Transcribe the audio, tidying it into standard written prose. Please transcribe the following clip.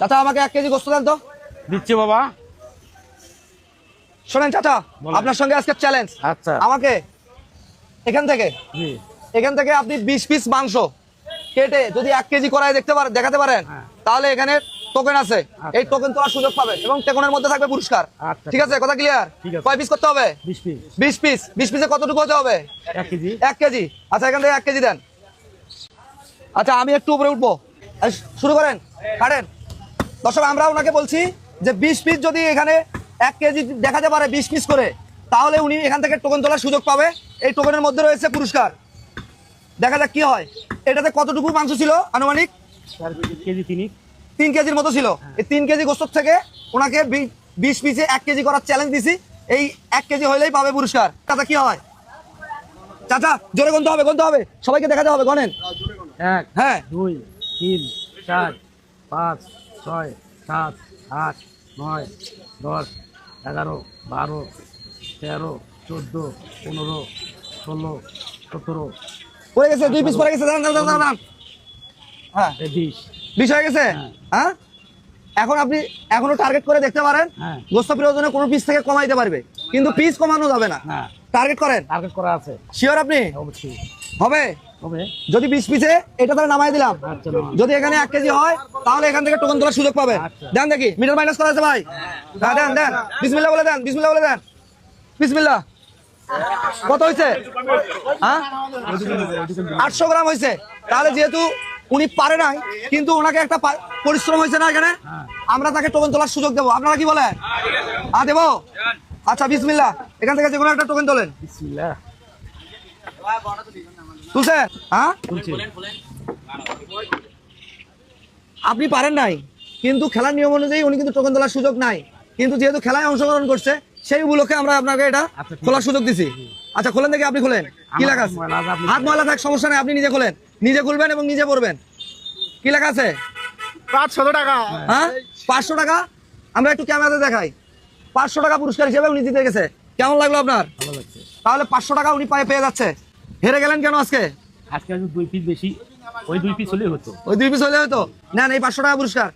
চাচা আমাকে 1 কেজি গোস্ত দেন তো। দিচ্ছি বাবা। শোনেন চাচা, আপনার সঙ্গে আজকে চ্যালেঞ্জ। আচ্ছা। আমাকে এখান থেকে জি। আপনি 20 পিস মাংস কেটে যদি 1 কেজি করায় দেখাতে পারেন, তাহলে এখানে টোকেন আছে, এই টোকেন তোলার সুযোগ পাবেন এবং টোকেনের মধ্যে থাকবে পুরস্কার। ঠিক আছে, কথা ক্লিয়ার? কয় পিস করতে হবে? 20 পিস। 20 পিস। 20 পিসে কতটুকু হতে হবে? 1 কেজি। 1 কেজি। আচ্ছা, এখান থেকে 1 কেজি দেন। আচ্ছা, আমি একটু উপরে উঠবো। শুরু করেন, কাটেন। দর্শক, আমরা ওনাকে বলছি যে 20 পিস যদি এখানে 1 কেজি দেখাতে পারে 20 পিস করে, তাহলে উনি এখান থেকে টোকেন তোলার সুযোগ পাবে। এই টোকেনের মধ্যে রয়েছে পুরস্কার। দেখা যাক কি হয়। এটাতে কতটুকু মাংস ছিল আনুমানিক? 3 কেজির মতো ছিল। এই 3 কেজি গোস্ত থেকে ওনাকে 20 পিসে 1 কেজি করার চ্যালেঞ্জ দিছি। এই 1 কেজি হইলেই পাবে পুরস্কার। চাচা কি হয়? চাচা জোরে গুনতে হবে, সবাইকে দেখাতে হবে। গনেন। 1, হ্যাঁ। 2, 3, 4, 5, 6, 7, 8, 9, 10, 11, 12, 13, 14, 15, 16, 17। পড়ে গেছে, 2 পিস পড়ে গেছে। দাঁড়ান। হ্যাঁ, 20 হয়ে গেছে। হ্যাঁ, এখন আপনি এখনো টার্গেট করে দেখতে পারেন। গোস্ত প্রয়োজনে কোনো পিস থেকে কমাইতে পারবে, কিন্তু পিস কমানো যাবে না। টার্গেট করেন। টার্গেট করা আছে। শিওর আপনি? অবশ্যই হবে। যদি 20 পিসে এটা তাহলে নামাই দিলাম। যদি এখানে 1 কেজি হয়, তাহলে এখান থেকে টোকেন তোলার সুযোগ পাবে। দেন দেখি, মিটার মাইনাস করা আছে ভাই? হ্যাঁ, দেন। বিসমিল্লাহ বলে দেন। বিসমিল্লাহ। কত হয়েছে? হ্যাঁ, 800 গ্রাম হয়েছে। তাহলে যেহেতু উনি পারে নাই, কিন্তু ওনাকে একটা পরিশ্রম হয়েছে না এখানে, আমরা তাকে টোকেন তোলার সুযোগ দেবো। আপনারা কি বলেন? দেবো। আচ্ছা, বিসমিল্লাহ। এখান থেকে যে কোনো একটা টোকেন তোলেন। বিসমিল্লাহ। তুলছেন? হ্যাঁ, আপনি পারেন নাই, কিন্তু খেলার নিয়ম অনুযায়ী উনি কিন্তু টোকেন তোলার সুযোগ নাই। কিন্তু যেহেতু খেলায় অংশগ্রহণ করছে, সেই উপলক্ষে আমরা আপনাকে এটা খোলার সুযোগ দিছি। আচ্ছা, খোলেন দেখি। আপনি খোলেন। কি লেখা আছে? হাত ময়লা থাক, সমস্যা নেই, আপনি নিজে খোলেন। নিজে খুলবেন এবং নিজে পড়বেন। কি লেখা আছে? 500 টাকা। হ্যাঁ, 500 টাকা। আমরা একটু ক্যামেরাতে দেখাই। 500 টাকা পুরস্কার হিসেবে উনি জিতে গেছে। কেমন লাগলো আপনার? ভালো লাগছে। তাহলে 500 টাকা উনি পেয়ে যাচ্ছে। হেরে গেলেন কেন আজকে? আজকে 2 পিস বেশি, ওই 2 পিস হলেই হতো। ওই 2 পিস হলে হতো। নেন এই 500 টাকা পুরস্কার।